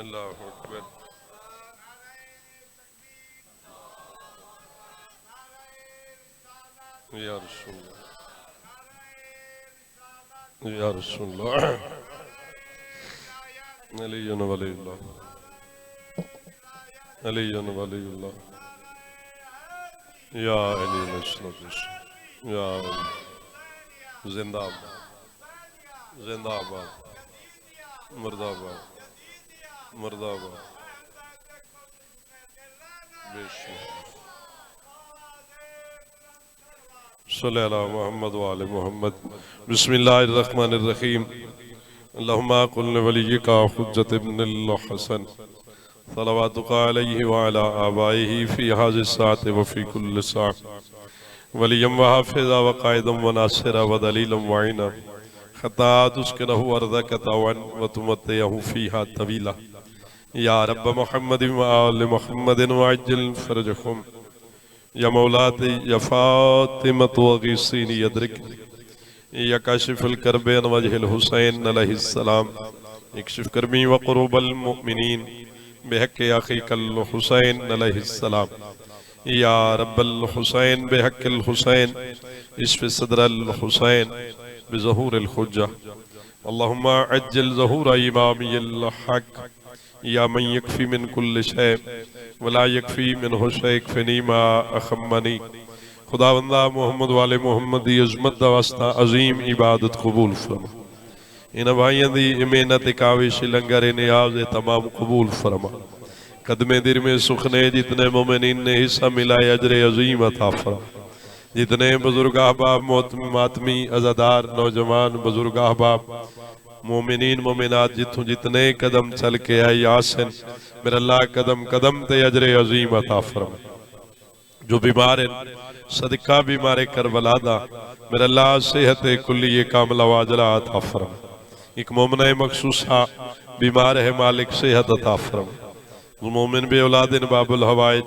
अल्लाहु अकबर। या रसूलल्लाह या रसूलल्लाह अलीयुन वलीयुल्लाह अलीयुन वलीयुल्लाह या अली नस्लुश या अली। जिंदाबाद जिंदाबाद मुर्दाबाद मुर्दाबाद। सल्लल्लाहु अला मुहम्मद व आले मुहम्मद। बिस्मिल्लाहिर्रहमानिर्रहीम। अल्लाहुम्मा कुल वलिय्यका हुज्जत इब्नुल हसन सलवातुका अलैहि व अला आबाइहि फी हाज़िस साअति व फी कुल्लि साअ वलिय्यम व हाफ़िज़ा व क़ाइदम व नासिरा व दलीलम व ऐना हत्ता तुस्किनहु अर्दक तवन व तुमत्तिअहु फ़ीहा तवीला। या रब्ब मुहम्मदिन व आलि मुहम्मदिन व अज्जिल फ़रजहुम या मौलाती या फ़ातिमतु अग़ीसीनी यदरिकनी या काशिफ़ुल कर्ब अन वजहिल हुसैन अलैहिस्सलाम इक्शिफ़ कर्मी व क़ुरूबल मुअमिनीन बिहक़्क़ि अख़ीकल हुसैन अलैहिस्सलाम। या रब्बल हुसैन बिहक़्क़िल हुसैन इश्फ़ि सद्रल हुसैन बिज़हूरिल हुज्जा। अल्लाहुम्मा अज्जिल ज़हूर इमामियल हक़ या मन यकफ़ी मिन कुल्लि शै वला यकफ़ी मिन्हु शै यकफ़िनी मा अख़म्मनी। खुदावंदा मोहम्मद वाले मोहम्मद दी अज़मत दा वास्ता अज़ीम इबादत कबूल फरमा। इन भाइयों दी मेहनत काविश लंगर नियाज़ तमाम कबूल फरमा। कदमे दिर में सुखने जितने मोमिनीन ने हिस्सा मिलाए अजर अज़ीम अता फरमा। जितने बुजुर्ग अहबाब मातमी अज़ादार नौजवान बुजुर्ग अहबाब मोमिनीन मोमिनात जितों जितने कदम चल के आए यासिन मेरा अल्लाह कदम कदम ते अजर अज़ीम अता फरमा। जो बीमार है सदका बीमारे करबला दा मेरा अल्लाह सेहत कुल्ली कामला वाजला अता फरमा। एक मोमिन मखसूसा बीमार है मालिक सेहत अता फरमा। मोमिन बे औलादिन बाबुल हवाइज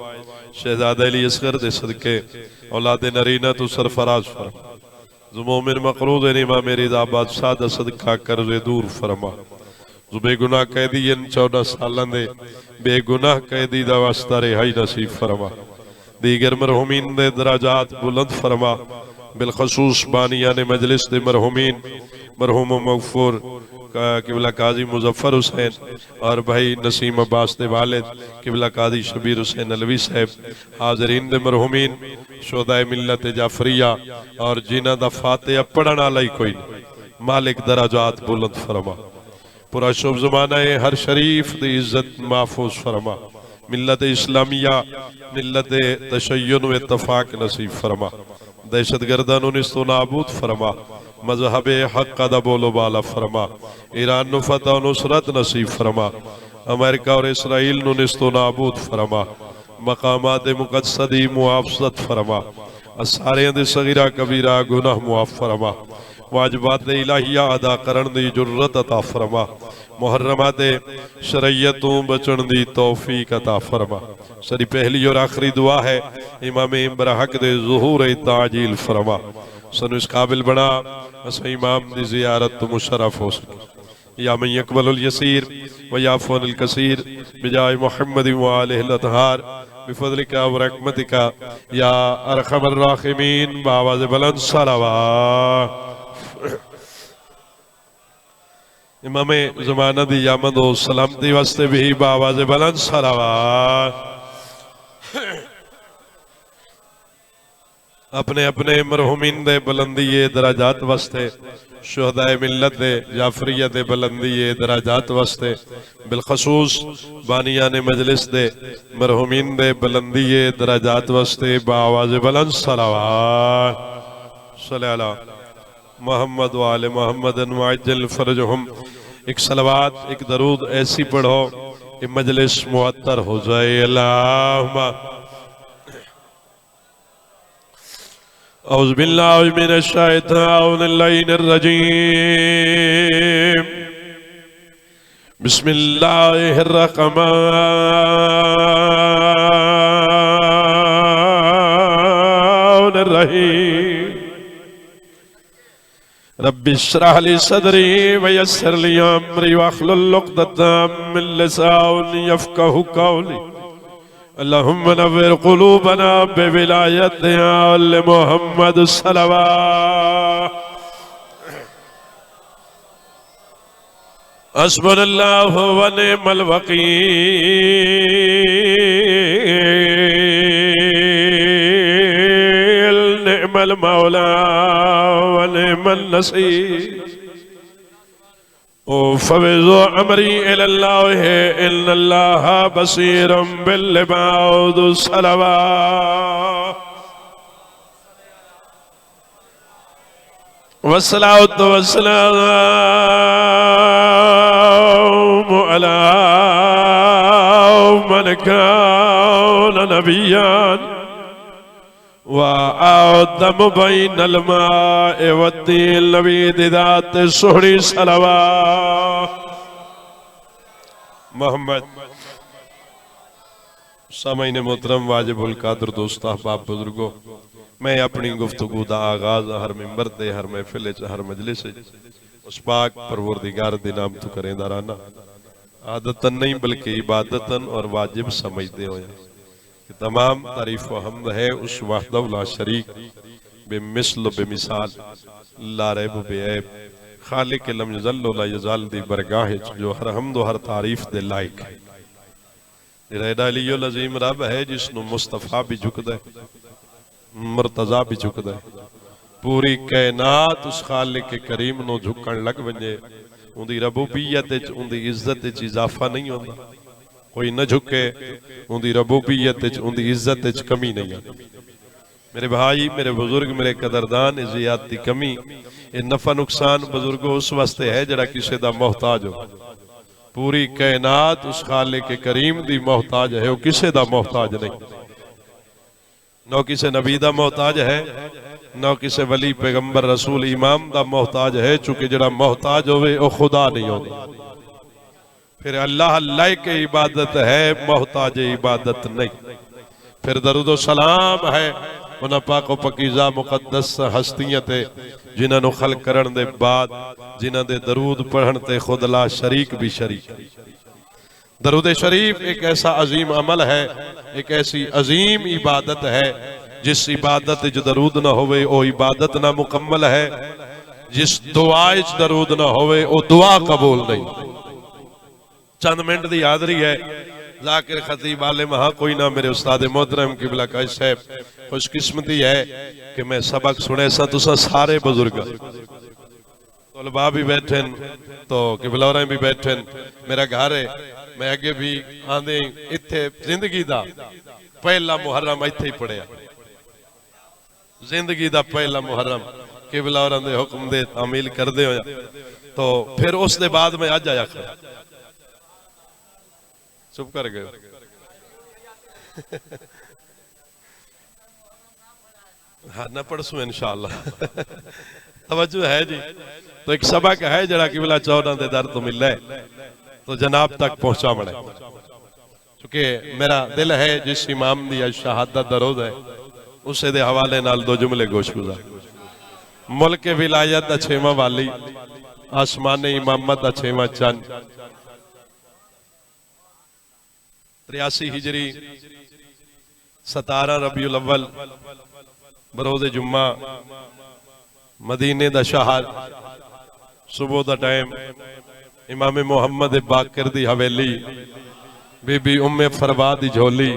शहजादा अली असगर दे सदके औलाद नरीना तो सरफराज फरमा। जो मोमिन मकरूज निमा मेरी दाबाद सादा सदका कर्ज़े दूर फरमा। जो बेगुनाह कैदी 14 सालां दे बेगुनाह कैदी दा वास्ता रिहाई नसीब फरमा। दीगर मरहुमीन दे दराजात बुलंद फरमा। बिलखसूस बानिया ने मजलिस दे मरहुमीन मरहुम मगफूर किबला काजी मुजफ्फर हुसैन और भाई नसीम अब्बास दे वालिद किबला काजी शबीर हुसैन अलवी साहब हाजरीन दे मरहुमीन शोदाए मिल्लत जाफरिया और जिन्हां दा फातिहा पढ़न वाला ही कोई नहीं मालिक दराजात बुलंद फरमा। पूरा शुभ ज़माना हर शरीफ दी इज्जत महफूज फरमा। मिल्लत इस्लामिया मिल्लत तशय्युन व इत्तफाक नसीब फरमा। दहशत गर्दन निस्तो नाबूद फरमा। मजहब हक का बोलो बाला फरमा। ईरान नु फतह व नुसरत नसीब फरमा। अमेरिका और इसराइल नु निस्तो नाबूद फरमा। मकामात मुक़द्दसी मुआफ़ज़त फरमा। असारियां दे सगीरा कबीरा गुनाह मुआफ़ फरमा। वाजिबात इलाहिया अदा करन दी जुर्रत अता फरमा। मुहर्रमात शरीयतों बचन दी तौफीक अता फरमा। सरी पहली और आखिरी दुआ है इमाम बरहक दे ज़ुहूर ताजील फरमा। सनु इस काबिल बना अस इमाम दी ज़ियारत तो मुशर्रफ हो सके। या मन यक़बलुल यसीर व याफ़ुल कसीर बिजाय मुहम्मद व आलिहिल अतहार बिफज़लिका व रहमतिका या अरहमर राहिमीन बावाज़ बुलंद सलावत। इमाम ज़माना दी आमद व सलामती वास्ते भी बावाज़ बुलंद सलावत। अपने अपने मरहुमीन दे बुलंदिये दराजात वास्ते शुहदाए मिल्लत दे जाफरिया दे बुलंदिये दराजात वास्ते बिलखसूस बानिया ने मजलिस दे मरहुमीन दे बुलंदिये दराजात वास्ते बावाज़ बुलंद सलावत। सल्लल्लाहु मोहम्मद व आले मोहम्मद व अज्जिल फ़रजहुम। एक सलवात एक दरूद ऐसी पढ़ो कि मजलिस मुअत्तर हो जाए। अल्लाहुम्मा औज़ु बिल्लाहि मिनश शैतानिर रजीम। बिस्मिल्लाहिर रहमानिर रहीम। रब्बि इश्रह ली सदरी वयस्सिर ली अमरी वहलुल उक़दतम मिन लिसानी यफ़क़हू क़ौली। अल्लाहुम्मा नव्विर क़ुलूबना बिविलायति आले मुहम्मद सल्लल्लाहु। हस्बुनल्लाहु व निअमल वकील निअमल मौला व निअमन नसीर। ओ फविज़ु अमरी इलल्लाहि इन्नल्लाहा बसीरुम बिल इबाद सल्लल्लाहु वस्सलातु वस्सलामु अला मन कान नबिय्यन व आदम बैनल माए वत्तीन नबी ज़ात सुहरी सल्लल्लाहु मोहम्मद। सामईन मोहतरम वाजिबुल कादर दोस्त अहबाब बुजुर्गो, मैं अपनी गुफ्तगू दा आगाज हर मिंबर ते हर महफिल हर मजलिस उस पाक परवरदिगार दे नाम तो करेंदा रहना, आदतन नहीं बल्कि इबादतन और वाजिब समझते हो। तमाम तारीफ व हमद है उस वहदहु ला शरीक बेमिसल बेमिसाल ला रैब बेऐब खालिक लम यज़ल ला यज़ाल दी बरगाह जो हर हमद हर तारीफ दे लायक है। जेड़ा अलीउल अज़ीम रब है जिसनु मुस्तफा भी झुकदा है, मुर्तजा भी झुकदा है। पूरी कायनात उस खालिक करीम नो झुकण लग वंजे, उंदी रबूबियत विच उंदी इज्जत विच इजाफा नहीं होंदा। कोई न झुके उंदी रबूबियत विच उंदी इज्जत विच कमी नहीं आती। मेरे भाई मेरे बुजुर्ग मेरे कदरदान ज़ियादती कमी ये नफा नुकसान बुजुर्गो उस वास्ते है जड़ा किसी दा मोहताज हो। पूरी कायनात उस खालिक करीम दी मोहताज है, वो किसी दा मोहताज नहीं। न किसी नबी दा मोहताज है, न किसी वली पैगंबर रसूल इमाम दा मोहताज है। चूंकि जड़ा मोहताज होवे वो खुदा नहीं होता। फिर अल्लाह लायक इबादत है, मोहताज इबादत नहीं। फिर दरूद सलाम है उन पाको पकीज़ा मुकद्दस हस्तियां ते जिन्हां नूं खल्क करन दे बाद जिन्हां दे दरूद पढ़न ते खुद ला शरीक भी शरीक। दरूद शरीफ एक ऐसा अजीम अमल है, एक ऐसी अजीम इबादत है जिस इबादत च दरूद ना होवे वो इबादत ना मुकम्मल है। जिस दुआ च दरूद ना होवे वो दुआ कबूल नहीं। चंद मिनट दी हाज़री है। ज़ाकिर खतीब आले महा कोई ना मेरे उस्ताद मोहतरम किबला काश साहब खुशकिस्मती है कि मैं सबक सुने सा तुसा सारे बुजुर्ग तलबा भी बैठे तो किबलौरा भी बैठे। मेरा घर है, मैं अगे भी आंदे इत्थे जिंदगी दा पहला मुहर्रम इत्थे ही पढ़िया। जिंदगी दा पहला मुहर्रम किबलौरा दे हुक्म दे तामील करदे होया तो फिर उस दे बाद मैं अज आया खड़ा। चुप कर गए। हाँ न पढ़सू इंशाअल्लाह। तवज्जो है जी। तो एक सबक है जरा किबला 14 दे दर तो मिल है तो जनाब तक पहुंचा बने। चूंकि मेरा दिल है जिस इमाम दी शहादत दा रोज़ है उसे दे हवाले नाल दो जुमले गोशगुजार। मुल्क विलायत दा 6वां वाली, आसमानी इमामत दा 6वां चंद, 83 हिजरी 17 रबीउल अव्वल बरोज़े जुम्मा मदीने दा शहर सुबह दा टाइम इमाम मोहम्मद बाकर दी हवेली बीबी उम्मे फरवा दी झोली।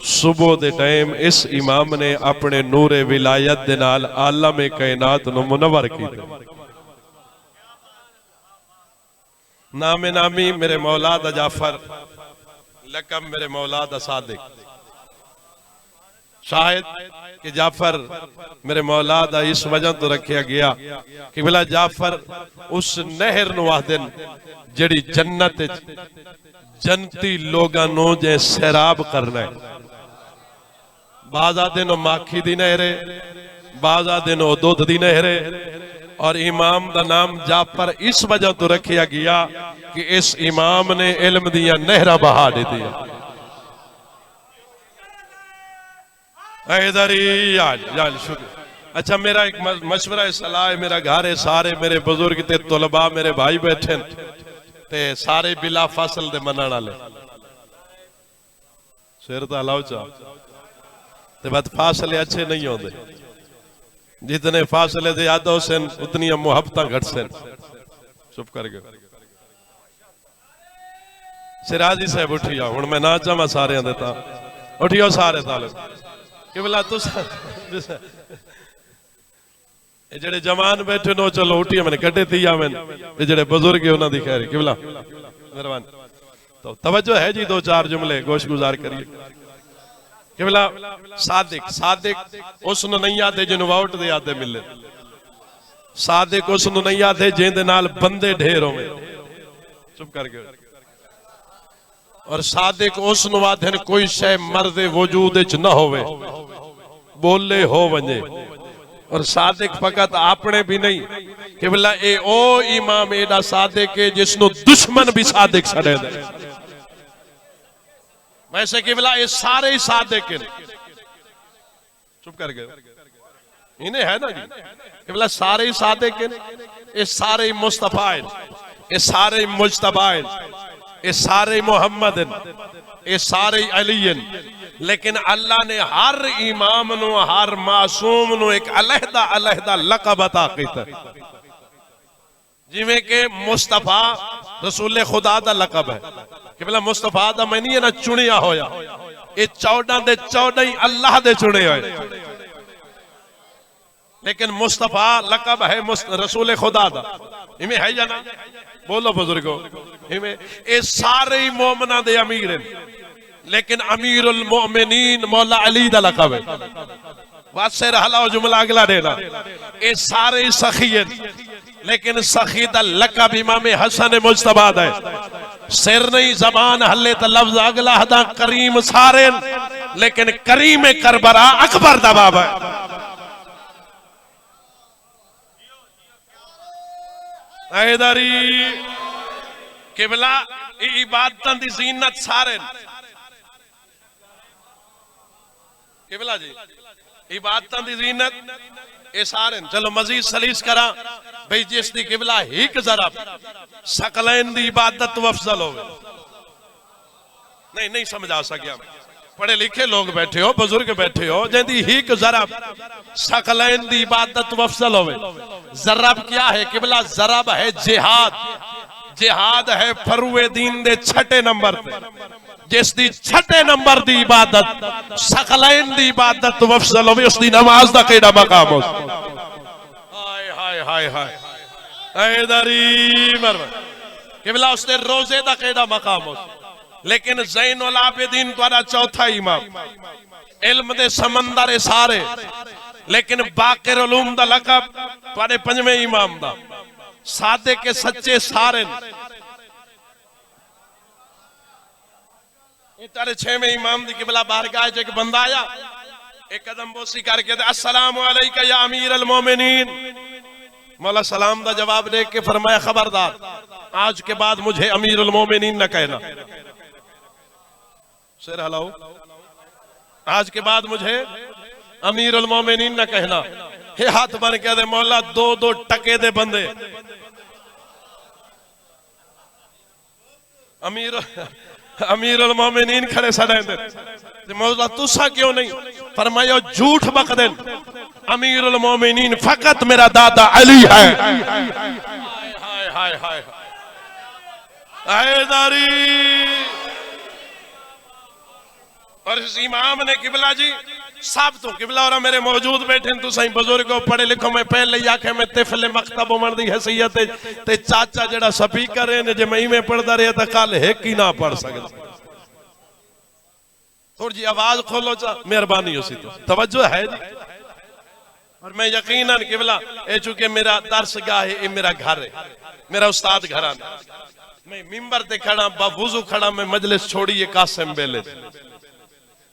सुबह दे टाइम इस इमाम ने अपने नूरे विलायत दे नाल आलम कायनात नूं मुनव्वर कीता। नामे नामी मेरे मौला दा जाफर, लकब मेरे मौला दा सादिक। शायद कि जाफर मेरे मौला दा इस वजह तो रखा गया कि बिला जाफर उस नहर नूं आखदन जड़ी जन्नत जनती लोगां नूं जे सैराब करना है। बाज़ा दिन माखी दी नहर है, बाज़ा दिन दुध दी नहर है। और इमाम दा नाम जाफर इस वजह तो रखा गया कि इस इमाम ने इल्म दियां नहरा बहा दी। अच्छा मेरा एक मशवरा है, सलाह है, मेरा घर है, सारे मेरे बुजुर्ग ते तुलबा मेरे भाई बैठे ते सारे बिला फासल दे मनण वाले सिर तो हलाओ चा ते बात फासले अच्छे नहीं होते, जितने फासले दे याद होसन उतनी मुहब्बत घट सन। चुप कर गए सिराजी साहब उठिया हुण मैं ना चाहां सारे देता उठियो सारे तालिब कि बोला तुस जेड़े जवान बैठे नो चलो उठिए मैंने कटे थी या मैंने जेड़े बुजुर्ग है उन्होंने खैर कि बोला मेहरबान तो तवज्जो है जी, दो चार जुमले गोश गुजार करिए कि बोला सादिक सादिक उसनु नहीं आते जिन्हों वोट दे आते मिले, सादिक उसनु नहीं आते जिंदे नाल बंदे ढेर होवे। चुप कर गए। और सादिक उसनु आते कोई शय मर्दे वजूद च न होवे बोले हो वंजे। और सादिक फकत आपने भी नहीं कि बोला ए ओ इमाम एडा सादिक है जिसनु दुश्मन भी सादिक सड़े दे। वैसे कि बोला ये सारे ही सादिक हैं। चुप कर गए। इन्हें है ना जी कि बोला सारे ही सादिक हैं, ये सारे ही मुस्तफा हैं, ये सारे ही मुज्तबा हैं, ये सारे ही मोहम्मद हैं, ये सारे ही अली हैं। लेकिन अल्लाह ने हर इमाम नु हर मासूम नु एक अलहदा अलहदा लक़ब अता कीता। जिवें के मुस्तफा रसूल खुदा दा लक़ब है कि बोला मुस्तफा दा मैं नहीं ना चुनिया होया, ये 14 दे 14 ही अल्लाह दे चुने होए। लेकिन मुस्तफा लक़ब है रसूल खुदा दा, इमें है या ना? बोलो बुजुर्गो, इमें ये सारे ही मोमिना दे अमीर हैं, लेकिन अमीरुल मोमिनीन मौला अली दा लक़ब है। बात से रहला जुमला अगला देना, ये सारे ही सखी हैं, लेकिन सखी दा लक़ब इमाम हसन मुज्तबा दा है। सिर नहीं जबान हल्ले तो लफ्ज अगला हदा करीम सारे, लेकिन करीम करबरा अकबर दा बाबा है। हैदरी किबला इबादतां दी ज़ीनत सारे किबला जी, इबादतां दी ज़ीनत ये सारे। चलो मजीद सलीस करा भाई जिस दी किबला हिक जरा सकलैन दी इबादत अफजल होवे। नहीं नहीं समझा सकिया, पढ़े लिखे लोग बैठे हो, बुजुर्ग बैठे हो, जिंदी हिक जरा सकलैन दी इबादत अफजल होवे। जरब क्या है किबला? जरब है जिहाद, जिहाद है फरुए दीन दे छठे नंबर पे, जिस दी छठे नंबर दी इबादत सकलैन दी इबादत अफजल होवे, उस दी नमाज दा केड़ा मकाम हो। हाय हाय हाय हाय हैदरी मरवा किबला उस दे रोजे दा केड़ा मकाम हो। लेकिन ज़ैनुल आबिदीन द्वारा चौथा इमाम, इल्म दे समंदर सारे, लेकिन बाकिर उलूम दा लक़ब तुहाडे पंजवें इमाम दा, सादे के सच्चे सारे तेरे छेवें इमाम दी किबला बारगाह च एक बंदा आया, एक कदम बोसी करके अस्सलामु अलैका या अमीर अल मोमिनीन। मौला सलाम दा जवाब दे के फरमाया खबरदार आज के बाद मुझे अमीर अल मोमिनीन न कहना। सिर हलाओ, आज के बाद मुझे अमीर अल मोमिनीन न कहना। हे हाथ बन के दे मौला दो दो टके दे बंदे अमीर अल मोमिनीन खड़े सड़े दे मौला तुसा क्यों नहीं? फरमाया झूठ बक दे, अमीर अल मोमिनीन फकत मेरा दादा अली है। हाय हाय हाय हैदरी। और इस इमाम ने किबला जी सब तो किबला और मेरे मौजूद बैठे तो सही बुजुर्ग पढ़े लिखो, मैं पहले ही आखे मैं तिफले मकतब उमर दी हैसियत ते चाचा जेड़ा स्पीकर है ने जे मैं में पढ़दा रहा तो कल एक ही ना पढ़ सकदा। थोड़ी जी आवाज खोलो चा मेहरबानी होसी तो तवज्जो है जी। और मैं यकीनन किबला ए चूंकि मेरा दर्सगाह है, मेरा घर है, मेरा उस्ताद घराना, मैं मिंबर ते खड़ा बावुजू खड़ा मैं मजलिस छोड़िए कासिम बेले,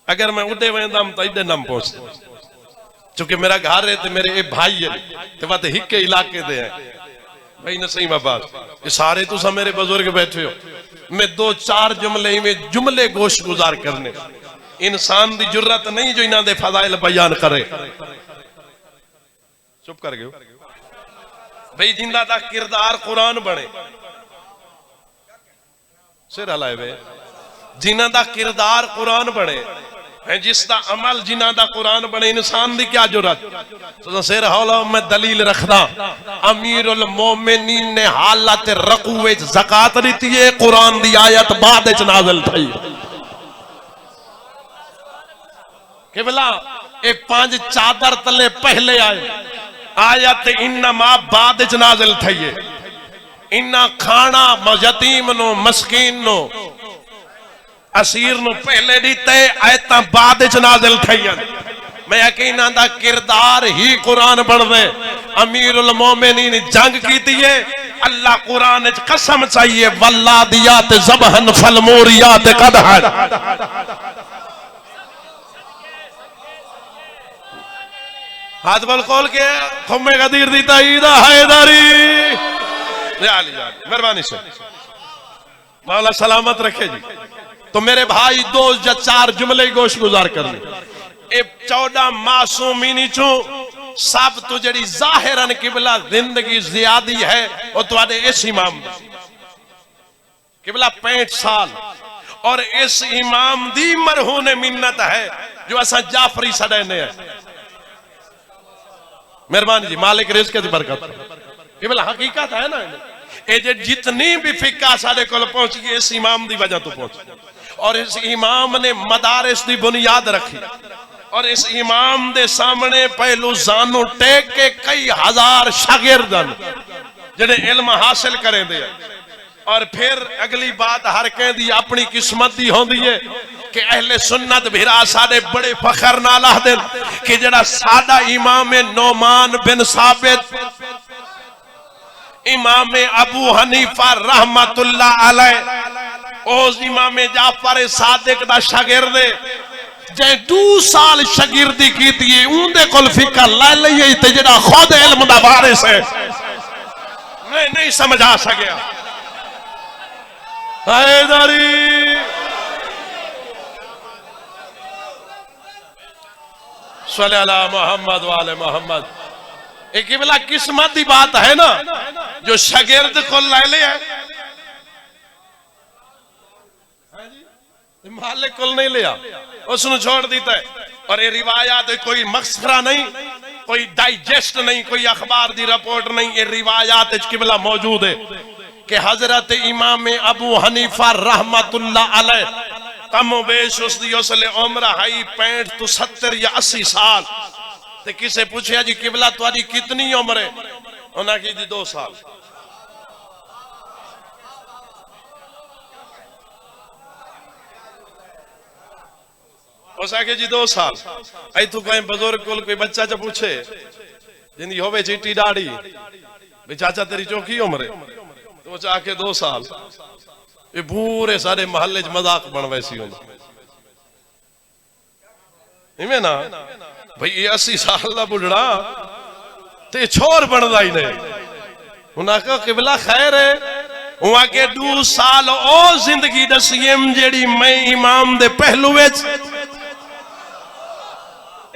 अगर मैं उड़े वेंदम तो इधर नम पहुंच, चूंकि मेरा घर है तो मेरे ये भाई है तो बात हिक के इलाके दे है भाई नसीम अब्बास, ये सारे तुसा मेरे बुजुर्ग बैठे हो। मैं दो चार जुमले में जुमले गोश गुजार करने, इंसान दी जुर्रत नहीं जो इन्हां दे फजाइल बयान करे। चुप कर गए भाई, जिंदा दा किरदार कुरान बने, सिर हलाए वे, जिन्हां दा किरदार कुरान बने है, जिसका अमल जिन्हां दा कुरान बने, इंसान दी क्या जरूरत। तो सिर हौला मैं दलील रखदा, अमीरुल मोमिनीन ने हालत रकू विच ज़कात दिती है, कुरान दी आयत बाद विच नाज़िल थई। किबला ए 5 चादर तले पहले आए, आयत इन्नमा बाद विच नाज़िल थई है। इन्ना खाना यतीम नो, मस्कीन नो, असीर नो पहले दीते, आयतां बाद विच नाज़िल थईयां। मैं यकीन दा किरदार ही कुरान बनवे। अमीरुल मोमिनीन जंग कीती है, अल्लाह कुरान विच कसम चाहिए, वल्लादियात ज़बहन फलमूरियात कदहन। हाथ बल खोल के खुम्मे गदीर दी ताईदा हैदरी, मेहरबानी से मौला सलामत रखे जी। तो मेरे भाई 2 या 4 जुमले गोश गुजार कर ले। 14 मासूमीनी चो सब तो जड़ी जाहिरन किबला जिंदगी ज्यादा है वो तुहाडे इस इमाम किबला 65 साल, और इस इमाम दी मरहून मिन्नत है जो असा जाफरी सड़ने है। मेहरबानी जी, मालिक रिज़्क़ दी बरकत। केवल हकीकत है ना, ये जितनी भी फिक्का साडे कोल पहुंच गई इस इमाम दी वजह तो पहुंची, और इस इमाम ने मदारिस दी बुनियाद रखी, और इस इमाम दे सामने पहलू जानू टेक के कई हजार शागिर्दन जिन्हें इल्म हासिल करें दे। और फिर अगली बात हर कह दी अपनी किस्मत दी होंदी है कि अहले सुन्नत भिरा साडे बड़े फखर नाल आखदे कि जेड़ा साडा इमाम नौमान बिन साबित, इमाम अबू हनीफा रहमतुल्लाह अलैह, उस इमाम जाफर सादिक दा शागिर्द है, जे 2 साल शागिर्दी कीती है, उनदे कोल फिक्र लै लईए ते जेड़ा खुद इल्म दा वारिस है नहीं समझ आ सकिया। हैदरी सल्लल्लाहु मोहम्मद वाले मोहम्मद। एक बिला किस्मत की बात है ना, जो शागिर्द को ले लिया मालिक को नहीं लिया, उसने छोड़ दीता है। और ये रिवायात कोई मस्खरा नहीं, कोई डाइजेस्ट नहीं, कोई अखबार की रिपोर्ट नहीं, ये रिवायात किबला मौजूद है कि हजरत इमाम अबू हनीफा रहमतुल्लाह अलैह कमो बेश उसदी उसले उम्र है 65 तो 70 या 80 साल। ते किसे पूछया जी किबला तुम्हारी कितनी उम्र है, उन्हें की जी 2 साल। उस आके जी 2 साल। आई तू कहीं बुजुर्ग को कोई बच्चा च पूछे जिंदी होवे चिट्टी दाढ़ी, भाई चाचा तेरी चौकी उम्र है, तो वो आके 2 साल। ये पूरे सारे महल्ले च मजाक बन वैसी इवें ना भाई ये 80 साल का बुढ़ड़ा ते छोर बनता ही नहीं। उन्हें कहा किबला खैर है, वहां के 2 साल ओ जिंदगी दसीम जेड़ी मैं इमाम दे पहलू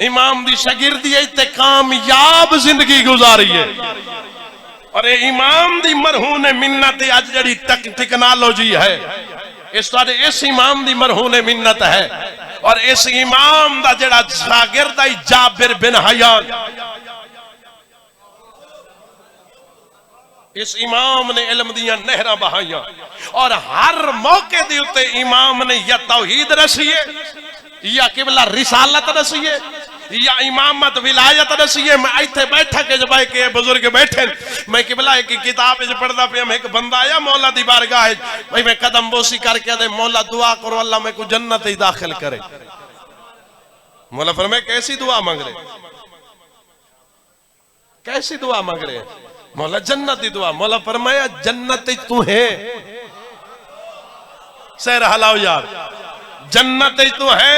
इमाम दी शागिर्दी ते कामयाब जिंदगी गुजारी है। और ये इमाम दी मरहून मिन्नत अज जड़ी टेक्नोलॉजी है, इस इमाम दी मरहून मिन्नत है। और इस इमाम दा जड़ा शागिर्द है जाबिर बिन हयान, इस इमाम ने इल्म दियां नहरां बहाइयां, और हर मौके दे उत्ते इमाम ने या तौहीद दसी है, या किबला रिसालत दसी है, या इमामत विलायत दसी है। मैं इत्थे बैठा के जब के बुजुर्ग बैठे, मैं किबला एक किताब पढ़दा पे, एक बंदा आया मौला दी बारगाह है, भाई मैं कदम बोसी करके दे मौला दुआ करो अल्लाह मैं को जन्नत ही दाखिल करे। मौला फरमाए कैसी दुआ मांग रहे, कैसी दुआ मांग रहे? मौला जन्नत की दुआ। मौला फरमाया जन्नत तू है, सैर हलाओ यार, जन्नत तू है,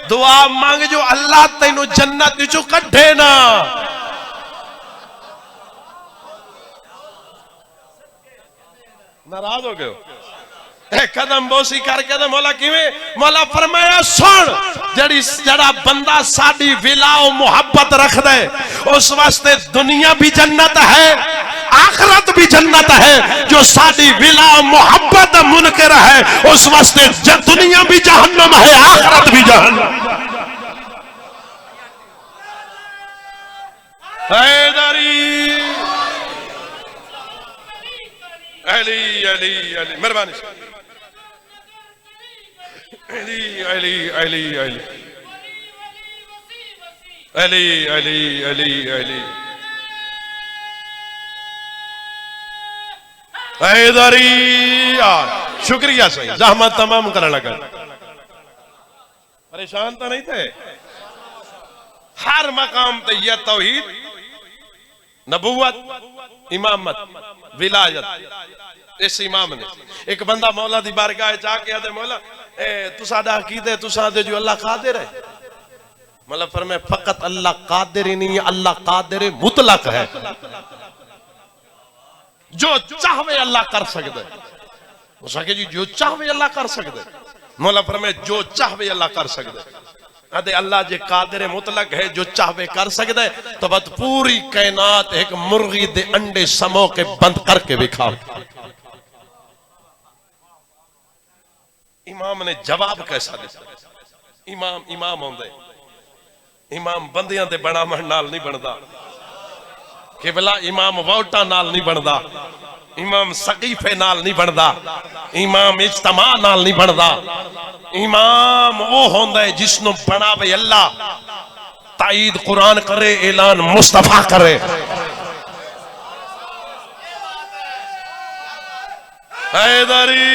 दुआ मांग जो अल्लाह तेनू जन्नत चो कढे ना। नाराज हो गए? कदम बोसी करके दे मौला किवें? मौला फरमाया सुन, जड़ा बंदा साडी विलाओ मुहब्बत रख दे उस वास्ते दुनिया भी जन्नत है आखिरत भी जन्नत है। जो साडी विलाओ मुहब्बत मुनकर है उस वास्ते दुनिया भी जहन्नम है आखिरत भी जहन्नम। हैदरी अली अली अली मेहरबानी अली अली अली अली अली अली अली अली हैदरी यार शुक्रिया सही जहमत तमाम करने लगा। परेशान तो नहीं थे। हर मकाम पे यह तौहीद नबुवत इमामत विलायत इस इमाम ने एक बंदा मौला दी बारगाह जाके आदे मौला तू साडा अकीदा तू सादे जो अल्लाह कादिर है। मतलब फरमाए फकत अल्लाह कादिर ही नहीं अल्लाह कादिर मुतलक है। जो चाहे अल्लाह कर सकते उसके जी जो चाहे अल्लाह कर सकते। मौला फरमाए जो चाहे अल्लाह कर सकते। अदे अल्लाह जे कादिर मुतलक है जो चाहे कर सकता है तो बस पूरी कायनात एक मुर्गी दे अंडे समो के बंद करके दिखा। इमाम ने जवाब कैसा दिया? इमाम इमाम होंदे इमाम बंदियां दे बनावण नाल नहीं बनदा कि भला इमाम वोटा नाल नहीं बनदा इमाम सकीफे नाल नहीं बनदा इमाम इज्तमा नाल नहीं बनदा। इमाम वो होंदा है जिसनु बनावे अल्लाह ताईद कुरान करे ऐलान मुस्तफा करे। हैदरी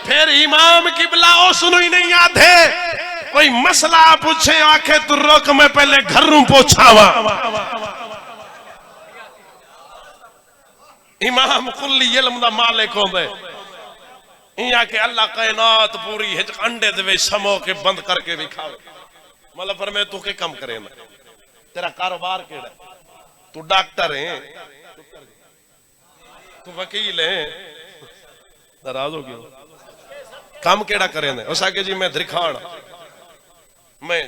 फिर इमाम किबला उसनु ही नहीं आधे कोई मसला पूछे आखे तू रोक मैं पहले घरों पोछावा। इमाम कुल्ली इल्म दा मालिक होंदे इया के अल्लाह कायनात पूरी हिच अंडे दे समो के बंद करके भी खावे। मतलब पर मैं तू के कम करे ना तेरा कारोबार केड़ा तू डॉक्टर है तू वकील है नाराज हो गया काम केड़ा करे ना उस आगे जी मैं दिखाण मैं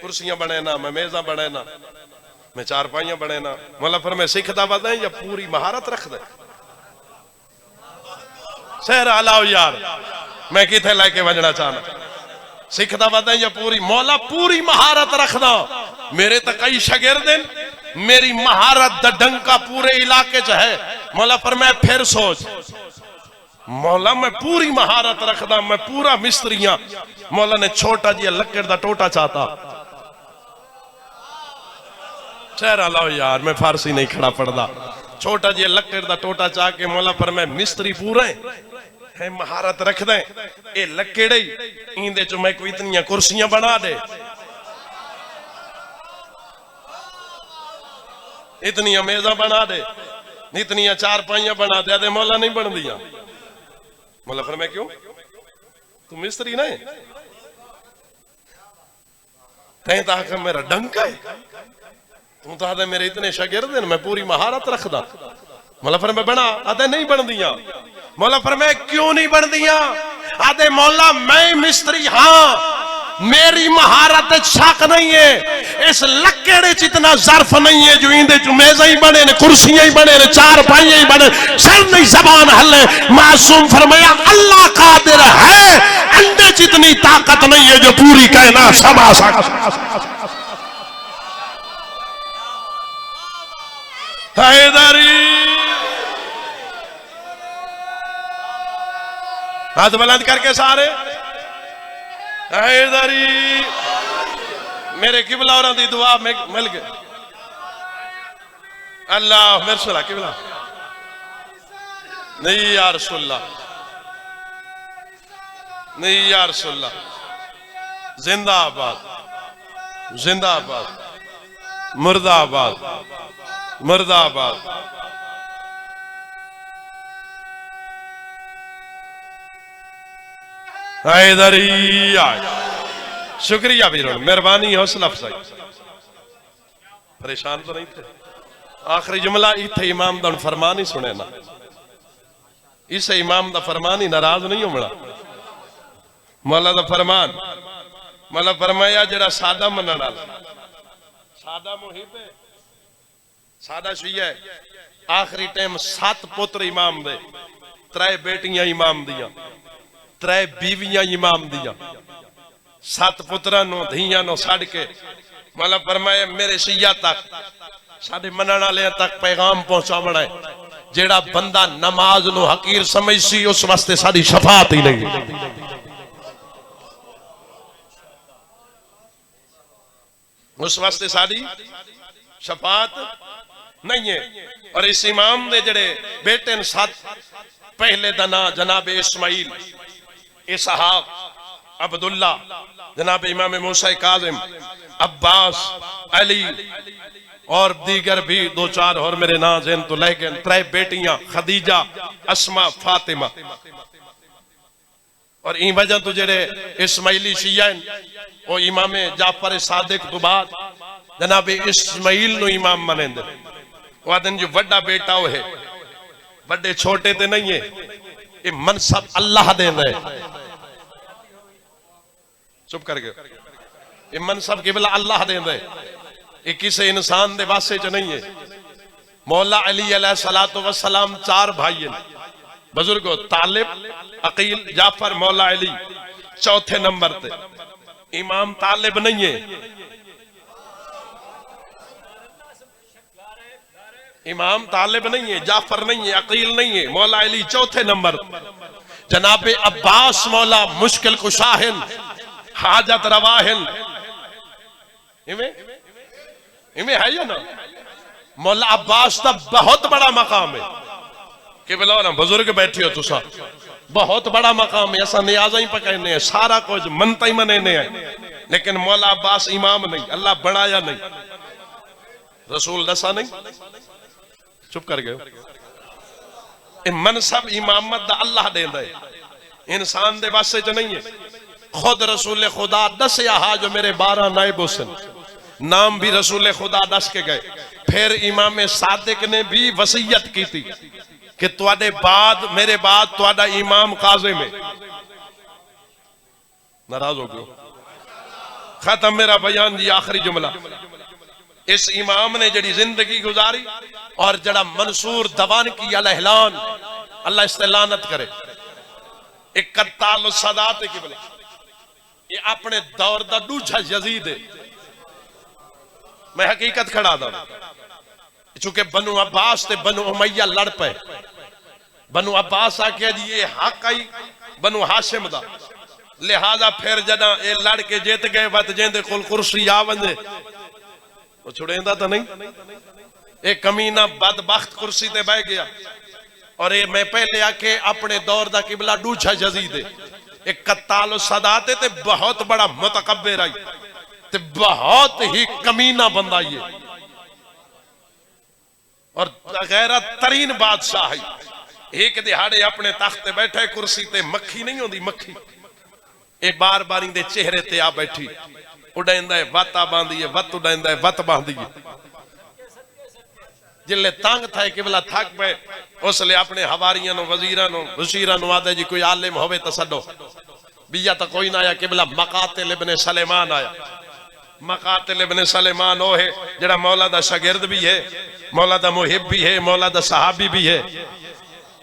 कुर्सियां बने ना मैं मेजा बने ना मैं चारपाइयां बने ना। मतलब फिर मैं सीखता बदा या पूरी महारत रख दे शहर अलाओ यार मैं किथे लेके वजना चाहना सीखता बदा या पूरी मौला पूरी महारत रखदा। मेरे तो कई शागिर्द मेरी महारत दा डंका पूरे इलाके च है। मौला पर मैं फिर सोच मौला मैं पूरी महारत रखदा मैं पूरा मिस्त्रियां। मौला ने छोटा जी लकड़ दा टोटा चाहता चेहरा लाओ यार मैं फारसी नहीं खड़ा पड़दा छोटा जी लकड़ दा टोटा चाह के मौला पर मैं मिस्त्री पूरे है महारत रख दे ए लकड़े इंदे चो मैं कोई इतनी कुर्सियां बना दे इतनी मेजा बना दे इतनी चारपाइयां बना दे मौला नहीं बन दिया। मौला फिर मैं क्यों तू मिस्त्री नहीं तैं तो मेरा डंका है तू तो आदे मेरे इतने शागिर्द मैं पूरी महारत रखदा। मौला फिर मैं बना आदे नहीं बन दिया। मौला फिर मैं क्यों नहीं बन दिया? आदे मौला मैं मिस्त्री हाँ मेरी महारत शक नहीं है इस लकड़े च इतना ज़र्फ नहीं है जो इंदे च मेज़ा ही बने ने कुर्सियां ही बने ने चारपाइयां ही बने सर नहीं जबान हले। मासूम फरमाया अल्लाह कादिर है अंडे च इतनी ताकत नहीं है जो पूरी कायनात समा सके। हैदरी हाथ बुलंद करके सारे हैदरी मेरे किबला और दी दुआ में मिल गए। अल्लाह मेरे सुला किबला नहीं यार सुल्ला नहीं यार सुल्ला जिंदाबाद जिंदाबाद मुर्दाबाद मुर्दाबाद। हैदरी शुक्रिया भी मेहरबानी हौसला अफजाई। परेशान तो नहीं थे। आखिरी जुमला इथे इमाम दा फरमान ही सुने ना इस इमाम दा फरमान ही नाराज नहीं होना। मौला दा फरमान, मौला फरमाया जेड़ा सादा मनन वाला, सादा मुहिब है, सादा शिया है, आखिरी टाइम 7 पुत्र इमाम दे, 3 बेटियां इमाम दियां, 3 बीवियां इमाम दियां, 7 पुत्रां नो धीयां नो छड़ के मौला फरमाया मेरे शिया तक, साडे मनन वाले तक पैगाम पहुंचावना है। जेड़ा बंदा नमाज नो हकीर समझ सी उस वास्ते साडी शफात ही नहीं, उस वास्ते साडी शफात नहीं है। और इस इमाम दे जड़े बेटे 7, पहले दा नाम जनाब इस्माइल, इसहाक, अब्दुल्ला, जनाब इमाम मूसा काजिम, अब्बास, अली और दीगर भी 2-4 और मेरे नाम जेन तो ले गए। 3 बेटियां खदीजा, अस्मा, फातिमा। और इन वजह तो जेड़े इस्माइली शिया वो इमाम जाफर सादिक तो बाद जनाब इस्माइल नो इमाम मनेंदे। वो आदन जो बड़ा बेटा वो है, बड़े छोटे ते नहीं है, ये मनसब अल्लाह देंदा है। चुप कर गए, ये मनसब केवल अल्लाह देंदा है, ये किसी इंसान दे वास्ते च नहीं है। मौला अली अलैहिस्सलातु वस्सलाम 4 भाई हैं बुजुर्गो, तालिब, अकील, जाफर, मौला अली 4थे नंबर पे। इमाम तालिब नहीं है, इमाम तालिब नहीं है, जाफर नहीं है, अकील नहीं है, मौला अली 4थे नंबर। जनाबे अब्बास मौला मुश्किल कुशाहिन, हाजत रवाहिन, इमें है या ना। मौला अब्बास का बहुत बड़ा मकाम है कि बोलो ना बुजुर्ग बैठे हो तुसा, बहुत बड़ा मकाम है। ऐसा नियाजा ही पकड़ने हैं, सारा कुछ मनता ही मनेने हैं, लेकिन मौला अब्बास इमाम नहीं, अल्लाह बनाया नहीं, रसूल दसा नहीं। चुप कर गए। मनसब इमामत दा अल्लाह देंदा है, इंसान दे वास्ते च नहीं है। खुद रसूल खुदा दसिया हा जो मेरे 12 नायब हुसन, नाम भी रसूल खुदा दस के गए। फिर इमाम सादिक ने भी वसीयत की थी कि तुहाडे बाद, मेरे बाद तुहाडा इमाम काज़िम है। नाराज हो गए। खत्म मेरा बयान जी, आखिरी जुमला। इस इमाम ने जड़ी जिंदगी गुजारी और जड़ा मंसूर दवान की अलहलान, अल्लाह इससे लानत करे, एक कत्ताल सदात की बोला, ये अपने दौर दा दूजा यजीद है। मैं हकीकत खड़ा दा, चूंकि बनु अब्बास ते बनु उमैया लड़ पे, बनु अब्बास आख्या जी ये हक आई बनु हाशिम दा, लिहाजा फिर जदा ये लड़ के जीत गए वत जेंदे कोल कुर्सी आ वंदे वो छुड़ेंदा तो नहीं। एक कमीना बदबख्त कुर्सी ते बैठ गया। और ये मैं पहले आके अपने दौर दा किबला दूजा यजीद है, एक कत्ताल सदात ते बहुत बड़ा मुतकब्बिर आई ते बहुत ही कमीना बंदा ये, और गैरत तरीन बादशाह है। एक दिहाड़े अपने तख्त बैठे, कुर्सी ते मक्खी नहीं होती, मक्खी ये बार बार इंदे चेहरे ते आ बैठी, उड़ाइंदा है वत आ बांधी है, वत उड़ाइंदा है वत बांधी है। जिले तंग था किबला थक पे, उसले अपने हवारियां नो, वजीरां नो, वजीरां नो आदे जी कोई आलिम होवे तो सदो। बिया तो कोई ना आया, किबला मकातिल इब्ने सलेमान आया। मकातिल इब्ने सलेमान वो है जड़ा मौला दा शागिर्द भी है, मौला दा मुहिब भी है, मौला दा सहाबी भी है।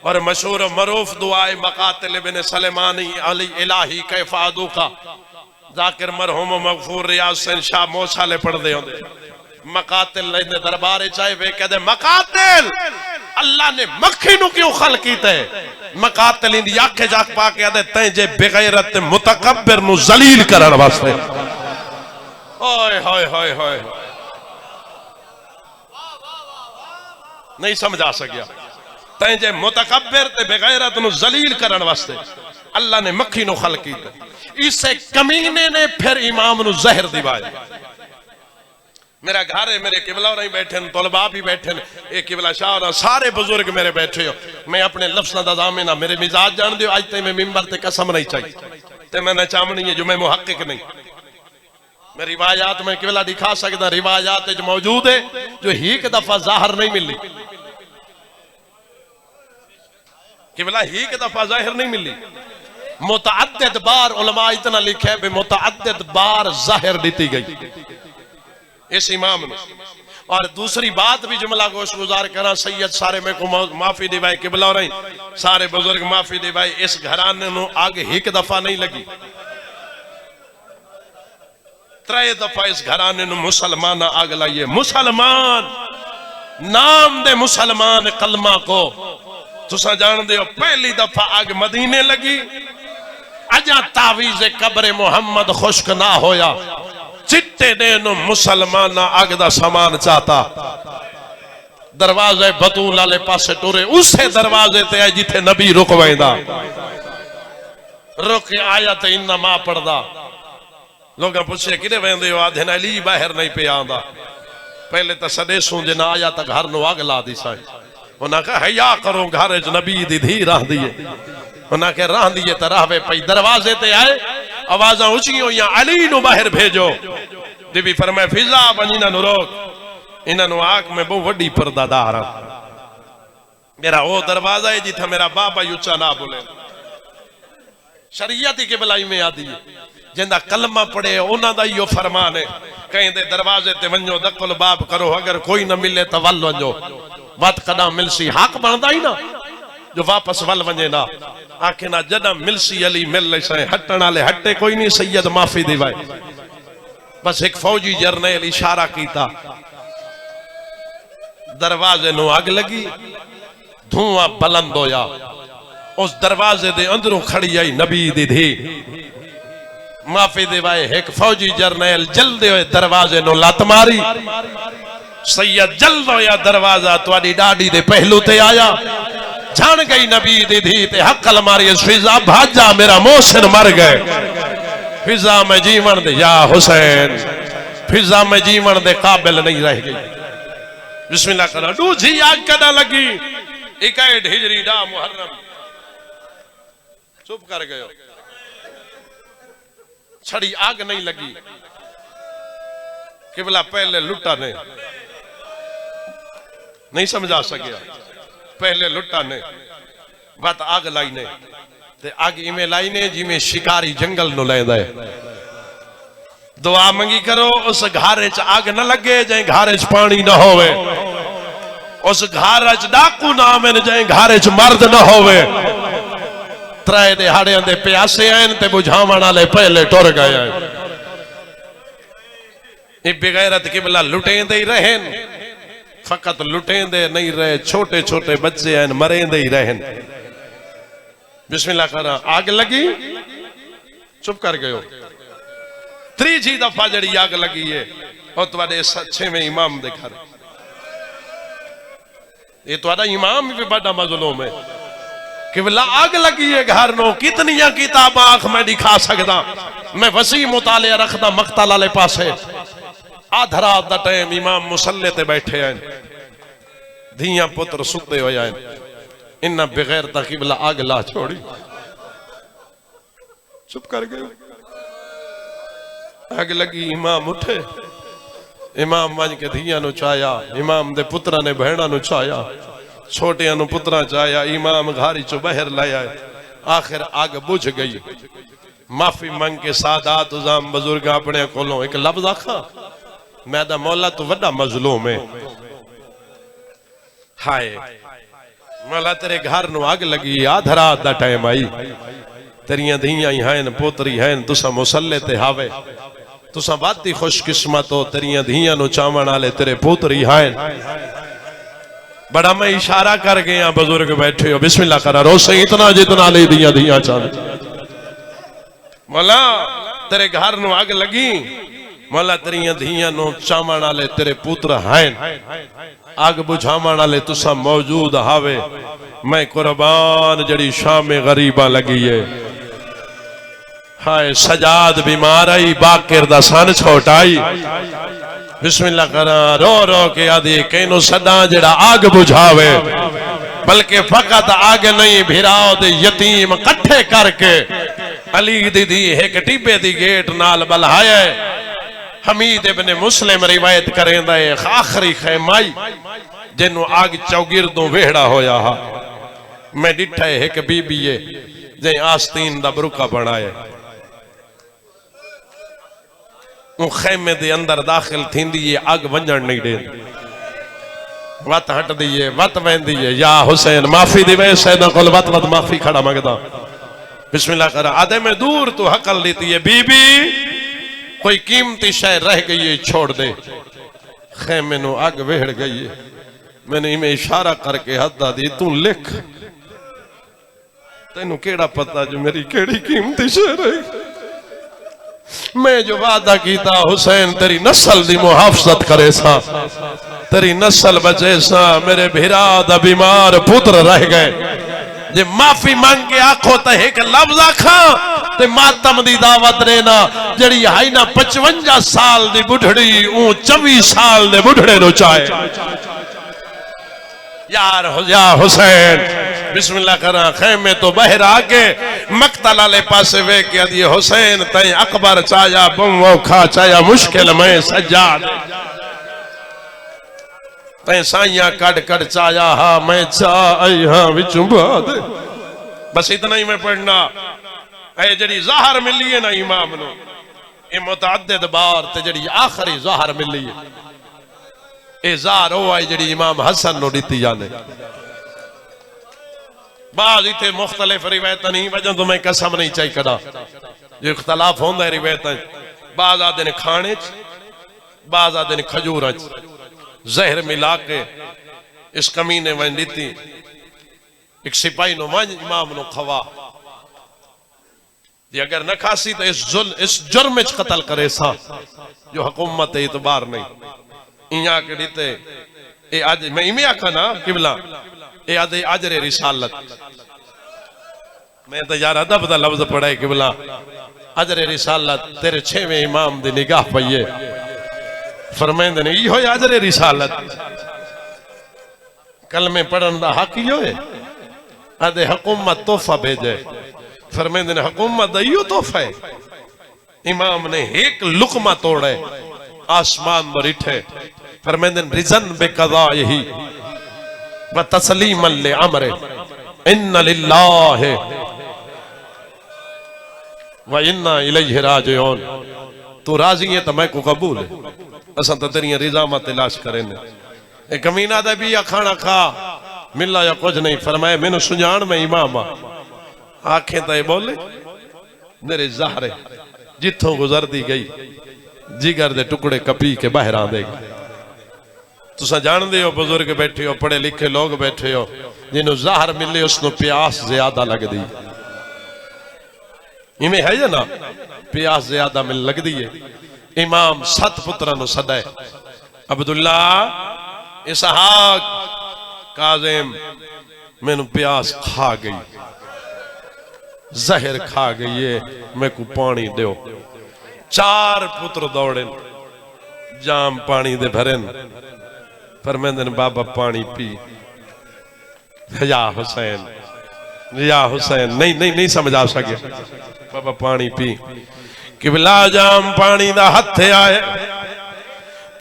और मशहूर मरूफ दुआए मकातिल इब्ने सलेमानी अली इलाही कैफादू का जाकिर मरहूम मगफूर रियाज से शाह मोसाले पढ़ दे होंदे। मकातिल ने दरबार चाहे वे कहते मकातिल अल्लाह ने मक्खी नु क्यों खल कीता है। मकातिल इंदी आंखें जाक पा के आदे तै जे बेगैरत मुतकब्बिर नु जलील करन वास्ते। ओए होए होए होए, नहीं समझा सकिया। तै जे मुतकब्बिर ते बेगैरत नु जलील करन वास्ते अल्लाह ने मक्खी नु खल कीता। इसे कमीने ने फिर इमाम नु जहर दिवाया। मेरा घर है, मेरे किबला और बैठे, तलबा भी बैठे, एक किबला शाह सारे बुजुर्ग मेरे बैठे हो। मैं अपने लफ्ज़ां दा ज़ामिना, मेरे मिजाज जान दियो, आज तक मैं मिंबर ते कसम नहीं चाहिए ते मैं न चामनी है जो मैं मुहक्किक नहीं। मैं रिवायात में किबला दिखा सकता, रिवायात जो मौजूद है जो एक दफा ज़ाहिर नहीं मिली। कि बोला ही एक दफा जाहिर नहीं मिली, मुतअद्दिद बार उलमा इतना लिखे है मुतअद्दिद बार जाहिर दी गई इस इमाम ने। और दूसरी बात भी जुमला गोश गुजार करा, सैयद सारे में को माफी दिवाई किबला रही, सारे बुजुर्ग माफी दिवाई, इस घराने नु आग एक दफा नहीं लगी, 3 दफा इस घराने नु मुसलमान आग लाइए। मुसलमान नाम दे मुसलमान कलमा को तुसा जान दे हो, पहली दफा आग मदीने लगी, अजा तावीज़ कब्र मोहम्मद खुश्क ना होया, चिट्टे ने नु मुसलमान आग दा सामान चाहता, दरवाजे बतूल वाले पासे टुरे, उसे दरवाजे ते जिथे नबी रुक वेंदा, रुक के आया ते इन्नमा पढ़दा, लोग पूछे किदे वेंदे हो, आधे ना अली बाहर नहीं पे आंदा, पहले तो सदे सूंजे ना आया तक घर नु आग ला दी साई, उन्हें कहा हया करो घर च नबी दी धी रह दिए, उन्हें कहा रह दिए तो रहवे पई, दरवाजे ते आए आवाजा ऊंची हुई, अली नु बाहर भेजो, बीबी फरमाए फिजा बनी ना रोक, इन्होंने आग में बहुत वड्डी पर्दादार, मेरा वो दरवाजा है जिथा मेरा बाबा ऊंचा ना बोले, शरीयत की भलाई में आदि है, जिंदा कलमा पढ़े उन्हों का यो फरमान है, कहीं दे दरवाजे ते वंजो दकुल बाब करो, अगर कोई न मिले तो वल वंजो, वत कदा मिलसी, हक बनता ही ना जो वापस वल वंजे ना, आखे ना जदा मिलसी अली मिल से, हटन वाले हटे कोई नहीं, सैयद माफी दिवाए, बस एक फौजी जरनैल इशारा कीता, दरवाजे नु आग लगी, धुआं बुलंद होया, उस दरवाजे दे अंदरों खड़ी आई नबी दी धी, माफी दिवाए, एक फौजी जरनैल जल्दे हुए दरवाजे नु लत मारी, सैयद जल्द होया, दरवाजा तुहाडी डाडी दे पहलू ते आया, जान गई नबी दी धी ते हक्कल मारी, फिजा भाजा मेरा मोहसिन मर गए, फिजा में जीवन दे या हुसैन, फिजा में जीवन दे काबिल नहीं रह गई। बिस्मिल्लाह करा, दूजी आग कदा लगी, 61 हिजरी डा मुहर्रम, चुप कर गयो, छड़ी आग नहीं लगी, किबला पहले लुटा ने नहीं समझा सकिया, पहले लुटा ने बात आग लाई ने, ते आग इमें लाई ने जिमें शिकारी जंगल नु लेंदा है, दुआ मंगी करो उस घारे च आग न लगे जै घारे च पानी न होवे, उस घारे च डाकू ना आवे जै घारे च मर्द न होवे, 3 दिहाड़े दे प्यासे आन ते बुझावण वाले पहले टुर गए हैं, ये बेगैरत किबला लुटेंदे ही रहन, फकत लुटेंदे नहीं रहे, छोटे छोटे बच्चे हैं मरेंदे ही रहन। बिस्मिल्लाह करा, आग लगी, चुप कर गयो, 3 दफा जड़ी आग लगी है, और तुम्हारे 6वें इमाम दे घर, ये तुम्हारा इमाम भी बड़ा मजलूम है, किबला आग लगी है घर नो, कितनियां किताबां आंख में दिखा सकदा, मैं वसी मुतालिया रखदा मक्तल वाले पासे, आधा रात दा टाइम इमाम मुसल्ले ते बैठे हैं, धियां पुत्र सुते होए हैं, इन्ना बगैर किबला आग ला छोड़ी, चुप कर गए, आग लगी, इमाम उठे, इमाम वंज के धियां नु चाया, इमाम दे पुत्रा ने बहना नु चाया, छोटियां नु पुत्रा चाया, इमाम घारी चो बाहर लाया, आखिर आग बुझ गई, माफी मंग के सादात उजाम बुजुर्ग अपने कोलों एक लफ्ज आखा, मैं दा मौला तो वड्डा मजलूम है, हाय मौला तेरे घर नु आग लगी, आधा रात दा टाइम आई, तेरियां धियां हैं पोतरी हैं, तुसा मुसल्ले ते हावे, तुसा बाती खुशकिस्मत हो, तेरियां धियां नु चावण वाले तेरे पोतरी हैं, बड़ा मैं इशारा कर गया, बुजुर्ग बैठे हो, बिस्मिल्लाह करा, रोसे इतना जितना ले दिया धियां चांद, मौला तेरे घर नु आग लगी, मौला तेरियां धियां नु चावण वाले तेरे पुत्र हैं, आग बुझावण वाले तुसा मौजूद हावे, मैं कुर्बान जड़ी शाम गरीबा लगी है, हाय सजाद बीमार आई, बाकिर दा सन छोटाई, बिस्मिल्लाह करा, रो रो के आदि कहनो सदा जड़ा आग बुझावे, बल्कि फकत आग नहीं भिराओ दे यतीम कट्ठे करके, अली दीदी एक टिब्बे दी गेट नाल बलहाया, हमीद इब्ने मुस्लिम रिवायत करेंदा है, आखिरी खैमाई जिन्हों आग चौगिरदों वेहड़ा होया हा, मैं डिठा है कि बीबी है जे आस्तीन दा बुरका बनाए खेमे दे अंदर दाखिल थींदी है अग वंजण नहीं दे वत हट दी है वत वेंदी है या हुसैन माफी दी वे सैदा कोल वत वत माफी खड़ा मंगदा बिस्मिल्लाह कर आधे में दूर तो हकल देती है बीबी कोई कीमती शय रह गई है छोड़ दे खेमे नु अग वेड़ गई है मैंने इमें इशारा करके हद दी तू लिख तेनू केड़ा पता जो मेरी केड़ी कीमती शय रही मैं जो वादा कीता हुसैन तेरी नस्ल दी मुहाफजत करे सा तेरी नस्ल बचे सा मेरे भिरा दा बीमार पुत्र रह गए जे माफी मांग के आखो तो एक लफ्ज आखा ते मातम दी दावत देना जड़ी है ना 55 साल दी बुढ़ड़ी ऊ 24 साल दे बुढ़ड़े नु चाहे यार हो जा हुसैन बिस्मिल्लाह करा खेमे तो बहर आके मक्तल वाले पासे वे के दिए हुसैन तय अकबर चाया बम खा चाया मुश्किल में सज्जाद तय साइया कड़ कड़ चाया हा मैं चाय हा विचों बाद बस इतना ही मैं पढ़ना ए जड़ी ज़हर मिली है ना इमाम नु ए मुतअद्दिद बार ते जड़ी आखिरी ज़हर मिली है ए ज़हर ओ आई जड़ी इमाम हसन नु दिती जाने बाज इथे मुख्तलिफ रिवायत नहीं वजह तो मैं कसम नहीं चाहिए कदा जो इख्तलाफ होंदा है रिवायत बाज आदे ने खाने बाज आदे ने खजूर जहर मिला के इस कमीने में दी एक सिपाही नो मान इमाम नो खवा अगर न खासी तो इस जुर्म च कत्ल करे सा जो हुकूमत इतबार नहीं इया के दीते ए आज मैं इमे आखा ना किबला ए आदे अजरे रिसालत मैं तो यार अदब दा लफ्ज पढ़ा है किबला अजरे रिसालत तेरे 6वें इमाम दी निगाह पईए फरमाइंदे ने इहो अजरे रिसालत कलमे पढ़न दा हक इहो है आदे हुकूमत तोहफा भेजे फरमाइंदे ने हुकूमत दा इहो तोहफा है इमाम ने एक लुकमा तोड़े आसमान में रिठे फरमाइंदे रिजन बेक़ज़ाइही व तस्लीमन ले अमरे इन्ना लिल्लाहि व इन्ना इलैहि राजिऊन तू राजी है तो मैं को कबूल है असा तो तेरी रिजा मत तलाश करे ने कमीना दा भी खाना खा मिला या कुछ नहीं फरमाए मैनू सुजान में इमाम आंखें तो बोले मेरे ज़हर जिथों गुजरती गई जिगर दे टुकड़े कपी के बाहर आंदेगा तुसा जानते हो बुजुर्ग बैठे हो पढ़े लिखे लोग बैठे हो जिन्हों ज़हर मिले उसको प्यास ज्यादा लगती इवें है या ना प्यास ज्यादा मिल लगती है इमाम 7 पुत्रा नु सदाए अब्दुल्ला इसहाक काजिम मैनू प्यास खा गई जहर खा गई है मैं को पानी दो 4 पुत्र दौड़े जाम पानी दे भरन पर मैं बाबा पानी पी या हुसैन नहीं नहीं नहीं समझ आ सके बाबा पानी पी किबला जाम पानी दा हथ आए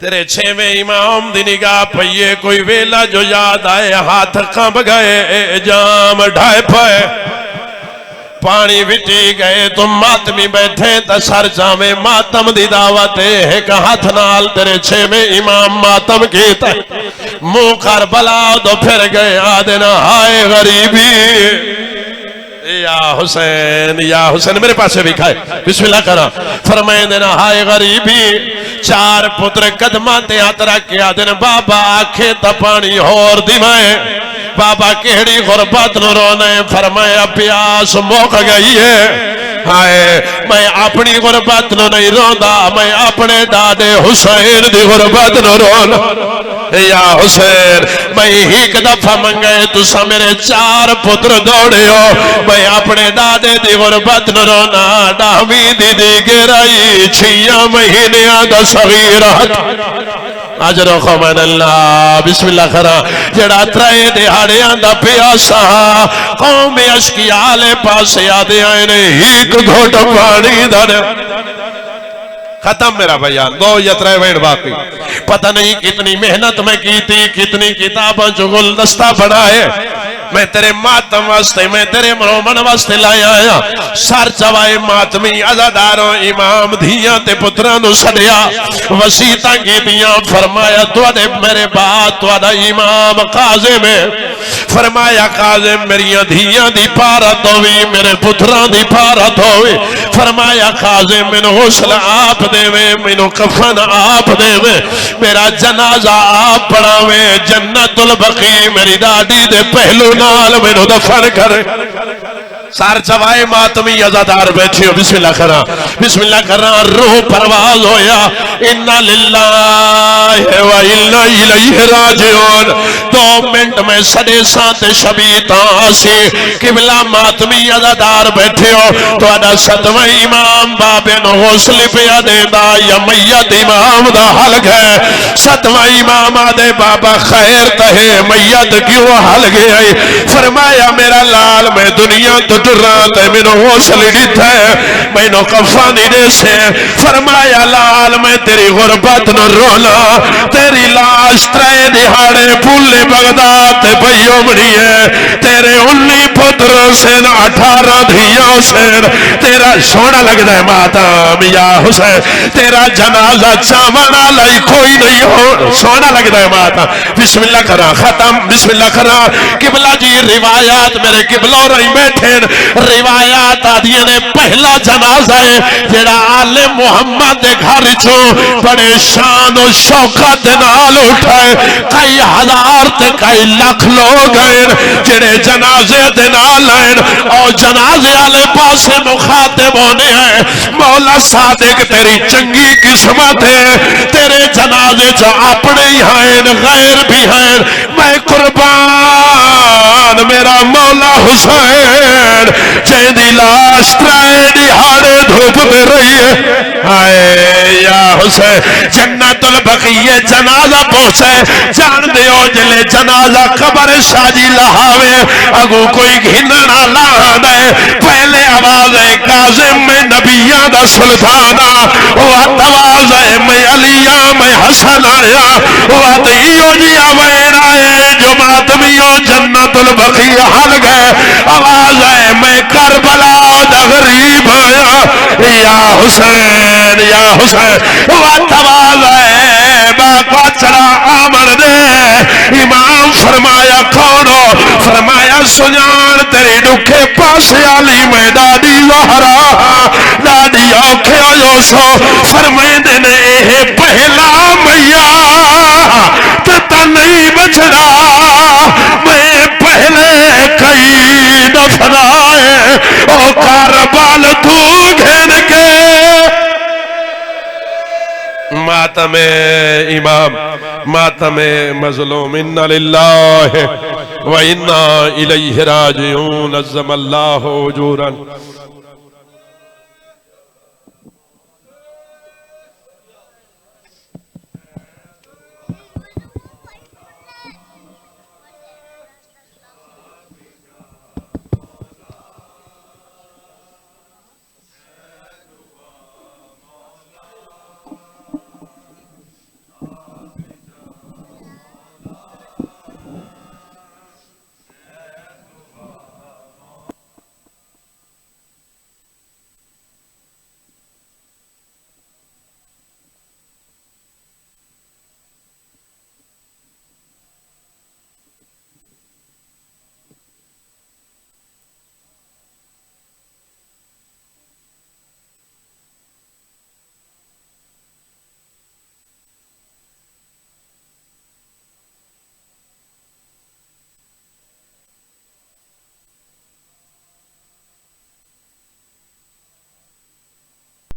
तेरे 6वें इमाम दी निगाह पईए कोई वेला जो याद आए हाथ कंब गए जाम ढाए पाए पानी विटी गए तुम मातमी बैठे तो सर जावे मातम दी दावत एक हाथ नाल तेरे 6वें इमाम मातम कीता मुंह कर बला दो फिर गए आदेना हाय गरीबी या हुसैन मेरे पास भी खाए बिस्मिल्लाह करा फरमाए देना हाय गरीबी 4 पुत्र कदमा ते हाथ रख के आदन बाबा आखे तो पानी होर दिवाए बाबा केड़ी गुरबत नु रोने फरमाया प्यास मुक गई है हाय मैं अपनी गुरबत नु नहीं रोंदा मैं अपने दादे हुसैन दी गुरबत नु रोना या हुसैन मैं एक दफा मंगे तुसा मेरे 4 पुत्र दौड़े हो मैं अपने दादे दी गुरबत नु रोना डावी दी गिराई 6 महीने दा सगीर अजरो खमन अल्लाह बिस्मिल्लाह करा जड़ा 3 दिहाड़ियां दा प्यासा कौम अशकिया आले पासे आदे आए ने एक घोट पानी दा खत्म मेरा बयान 2 या 3 मिनट बाकी पता नहीं कितनी मेहनत में की थी कितनी किताबों जो गुलदस्ता बनाए मैं तेरे मातम वास्ते मैं तेरे मरोमन वास्ते लाया आया सर चवाए मातमी अजादारों इमाम धियां ते पुत्रां नूं सदिया वसीयतां कीतियां फरमाया तुहाडे मेरे बाद तुहाडा इमाम काज़िम फरमाया काज़िम मेरियां धियां दी भारत होवी मेरे पुत्रां दी भारत होवी फरमाया काज़िम मैनू हुस्न आप देवे मैनू कफन आप देवे मेरा जनाजा आप पढ़ावे जन्नतुल बकी मेरी दादी दे पहलू नाल मैनू दफन करे सार चवाए मातमी अज़ादार बैठे हो बिस्मिल्लाह करा रूह परवाज होया इन्ना लिल्लाहि व इन्ना इलैहि राजिऊन 2 मिनट में सदे साते शबीता से किबला मातमी अज़ादार बैठे हो तुहाडा 7वां इमाम बाबे नु हौसले पिया देंदा या मैयत इमाम दा हलक है 7वां इमाम आदे बाबा खैर तहे मैयत क्यों हल गया फरमाया मेरा लाल मैं दुनिया तो रात मैनू हौसले दिता है मैनू कफा नहीं दे से फरमाया लाल मैं तेरी गुरबत न रोला तेरी लाश 3 दिहाड़े भूले बगदाद पईओ बड़ी है तेरे 19 पुत्र से 18 धिया से तेरा सोना लगता है माता मिया हुसैन तेरा जनाजा चावल लाई कोई नहीं हो सोना लगता है माता बिस्मिल्लाह करा खत्म बिस्मिल्लाह करा किबला जी रिवायात मेरे किबलो रही बैठे रिवायात आदिया ने पहला जनाजा है जेड़ा आले मुहम्मद के घर चो बड़े शान और शौकत नाल उठाए कई हजार ते कई लाख लोग हैं जेड़े जनाजे दे नाल आए और जनाजे वाले पासे मुखातिब होने हैं मौला सादिक तेरी चंगी किस्मत है तेरे जनाजे च अपने ही हैं गैर भी हैं मैं कुर्बान मेरा मौला हुसैन चेंदी लाश 3 दिहाड़े धूप में रही है हाय या हुसैन जन्नतुल बक़ीए जनाजा पहुंचे जान दियो जिले जनाजा कब्र शाजी लहावे अगू कोई घिनना लाद है पहले आवाज है काज़िम में नबिया दा सुल्ताना वो आवाज है मैं अलिया मैं हसन आया वो इयो जी आवेरा है जो मातमियो जन्नतुल बक़ीए हल गए आवाज है मैं करबला दा गरीब आया या हुसैन आवाज है बाका चढ़ा आमन दे इमाम फरमाया कौन हो फरमाया सुजान तेरी दुखे पासे आली मैं दादी ज़हरा दादी औखे हो सो फरमाते ने ये पहला मैया तता नहीं बचना मैं पहले कई दफनाए ओ करबल तू घेन के मातम इमाम मातम मज़लूम इन्ना लिल्लाहि व इन्ना इलैहि राजिऊन अज़्ज़मल्लाहु उजूरन